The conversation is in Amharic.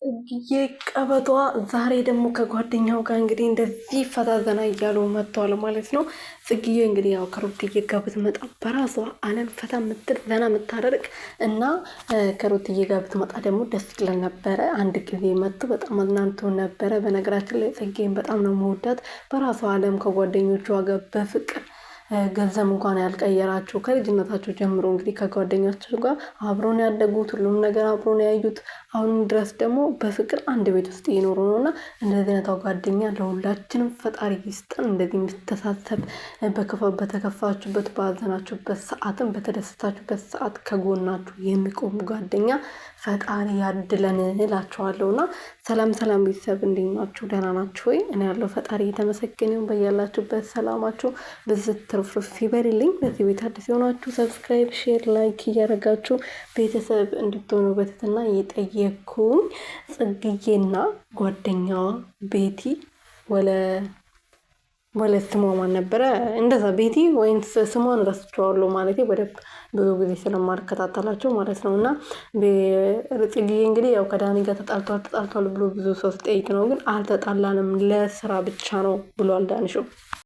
ጽጌ ቀበጧ ዛሬ ደግሞ ከጓደኛው ጋር እንግዲህ እንደዚህ ፈታዘና እያሉ መጥተዋል ማለት ነው። ጽጌዬ እንግዲህ ያው ከሩትዬ ጋር ብትመጣ በራሷ ዓለም ፈታ የምትል ዘና የምታደርግ እና ከሩትዬ ጋር ብትመጣ ደግሞ ደስ ይለን ነበረ። አንድ ጊዜ መጥቶ በጣም አዝናንቶ ነበረ። በነገራችን ላይ ጽጌን በጣም ነው መወዳት። በራሷ ዓለም ከጓደኞቿ ጋር በፍቅር ገንዘብ እንኳን ያልቀየራቸው ከልጅነታቸው ጀምሮ እንግዲህ ከጓደኛቸው ጋር አብሮን ያደጉት ሁሉም ነገር አብሮን ያዩት አሁንም ድረስ ደግሞ በፍቅር አንድ ቤት ውስጥ እየኖሩ ነው እና እንደዚህ አይነት ጓደኛ ለሁላችንም ፈጣሪ ይስጠን። እንደዚህ የምትተሳሰብ በተከፋችሁበት ባዘናችሁበት ሰዓትም በተደሰታችሁበት ሰዓት ከጎናችሁ የሚቆሙ ጓደኛ ፈጣሪ ያድለን እላችኋለሁ። እና ሰላም ሰላም ቤተሰብ እንዴት ናችሁ? ደህና ናችሁ ወይ? እኔ ያለው ፈጣሪ የተመሰገነ ይሁን። በያላችሁበት ሰላማችሁ ብዝት ትርፍርፍ ይበልልኝ። በዚህ ቤት አዲስ የሆናችሁ ሰብስክራይብ፣ ሼር፣ ላይክ እያደረጋችሁ ቤተሰብ እንድትሆኑ በትህትና እየጠየኩኝ ጽጌዬና ጓደኛዋ ቤቲ ወለ ስሟ ማን ነበረ? እንደዛ ቤቲ ወይም ስሟን ረስቼዋለሁ ማለት በደንብ ብዙ ጊዜ ስለማልከታተላቸው ማለት ነው። እና ጽጌዬ እንግዲህ ያው ከዳኒ ጋር ተጣልቷል ብሎ ብዙ ሰው ሲጠይቅ ነው፣ ግን አልተጣላንም ለስራ ብቻ ነው ብሏል ዳኒሾ።